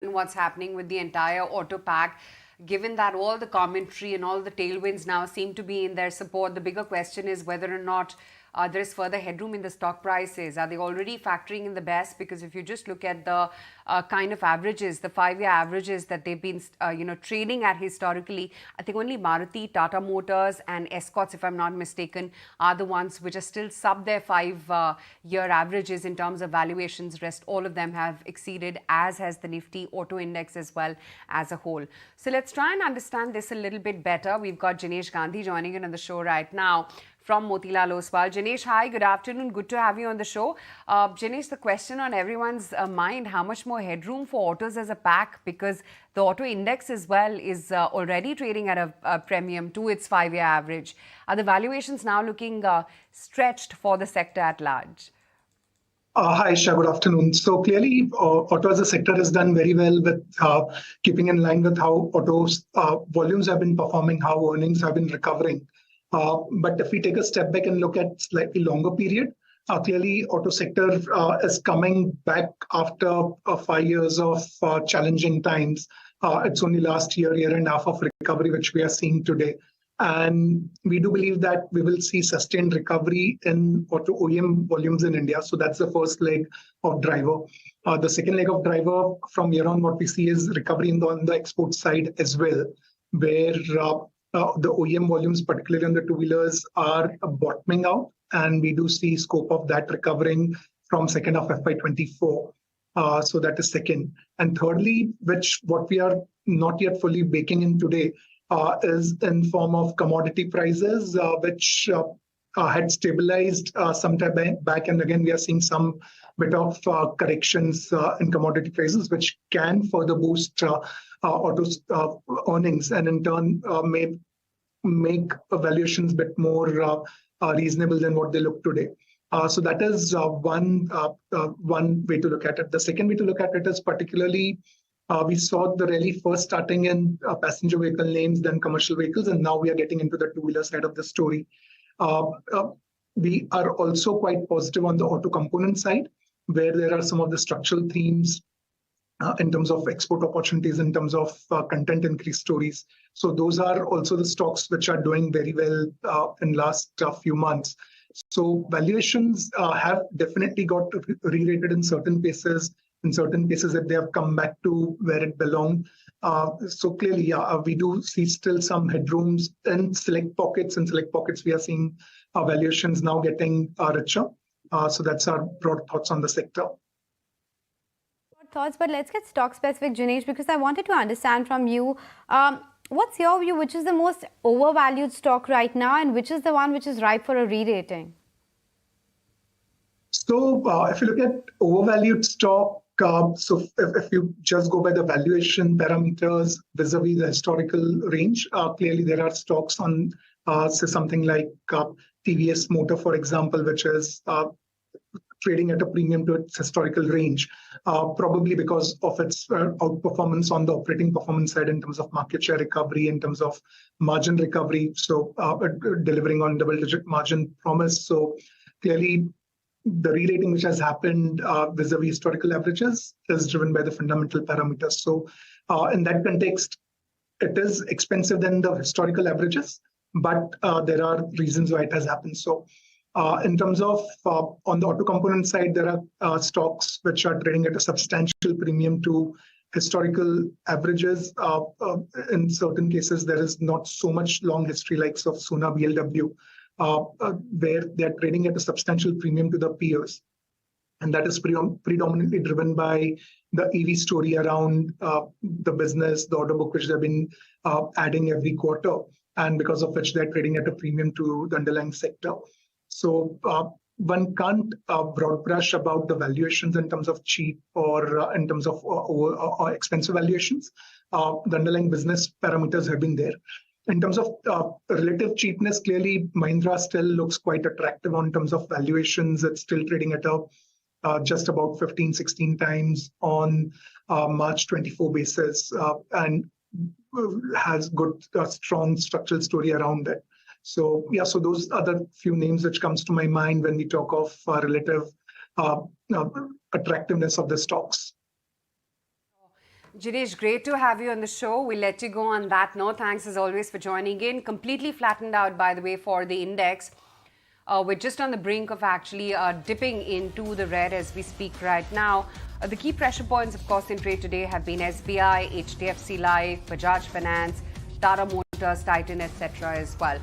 what's happening with the entire auto pack, given that all the commentary and all the tailwinds now seem to be in their support. The bigger question is whether or not there is further headroom in the stock prices. Are they already factoring in the best? Because if you just look at the kind of averages, the 5-year averages that they've been, trading at historically, I think only Maruti, Tata Motors, and Escorts, if I'm not mistaken, are the ones which are still sub their 5-year averages in terms of valuations. Rest, all of them have exceeded, as has the Nifty Auto Index as well as a whole. So let's try and understand this a little bit better. We've got Jinesh Gandhi joining in on the show right now from Motilal Oswal. Jinesh, hi, good afternoon. Good to have you on the show. Jinesh, the question on everyone's mind, how much more headroom for autos as a pack? Because the auto index as well is already trading at a premium to its 5-year average. Are the valuations now looking stretched for the sector at large? Hi, Isha. Good afternoon. So clearly, auto as a sector has done very well with keeping in line with how autos volumes have been performing, how earnings have been recovering. But if we take a step back and look at slightly longer period, clearly auto sector is coming back after 5 years of challenging times. It's only last year and a half of recovery, which we are seeing today. And we do believe that we will see sustained recovery in auto OEM volumes in India. So that's the first leg of driver. The second leg of driver from here on, what we see is recovery on the export side as well, where the OEM volumes, particularly on the two-wheelers, are bottoming out. And we do see scope of that recovering from second half FY24. So that is second. And thirdly, what we are not yet fully baking in today, is in form of commodity prices, which had stabilized some time back. And again, we are seeing some bit of corrections in commodity prices, which can further boost autos earnings and in turn may make valuations a bit more reasonable than what they look today. So that is one way to look at it. The second way to look at it is particularly we saw the rally first starting in passenger vehicle names, then commercial vehicles, and now we are getting into the two-wheeler side of the story. We are also quite positive on the auto component side, where there are some of the structural themes in terms of export opportunities, in terms of content increase stories. So those are also the stocks which are doing very well in last few months. So valuations have definitely got re-rated in certain cases. In certain cases that they have come back to where it belonged. So clearly, we do see still some headrooms in select pockets. In select pockets, we are seeing valuations now getting richer. So that's our broad thoughts on the sector. Thoughts, but let's get stock specific, Jinesh, because I wanted to understand from you, what's your view, which is the most overvalued stock right now and which is the one which is ripe for a re-rating? So if you look at overvalued stock, so if you just go by the valuation parameters vis-a-vis the historical range, clearly there are stocks on, say something like TVS Motor, for example, which is trading at a premium to its historical range, probably because of its outperformance on the operating performance side in terms of market share recovery, in terms of margin recovery, so delivering on double-digit margin promise. So clearly, the re-rating which has happened vis-a-vis historical averages is driven by the fundamental parameters. So in that context, it is expensive than the historical averages, but there are reasons why it has happened. So in terms of on the auto component side, there are stocks which are trading at a substantial premium to historical averages. In certain cases, there is not so much long history likes of Sona BLW. Where they're trading at a substantial premium to the peers. And that is predominantly driven by the EV story around the business, the order book, which they've been adding every quarter, and because of which they're trading at a premium to the underlying sector. So one can't broad brush about the valuations in terms of cheap or in terms of expensive valuations. The underlying business parameters have been there. In terms of relative cheapness, clearly Mahindra still looks quite attractive in terms of valuations. It's still trading at a just about 15, 16 times on March 24 basis and has good, strong structural story around it. So yeah, so those are the few names which comes to my mind when we talk of relative attractiveness of the stocks. Jinesh, great to have you on the show. We'll let you go on that note. Thanks as always for joining in. Completely flattened out, by the way, for the index. We're just on the brink of actually dipping into the red as we speak right now. The key pressure points, of course, in trade today have been SBI, HDFC Life, Bajaj Finance, Tata Motors, Titan, etc. as well.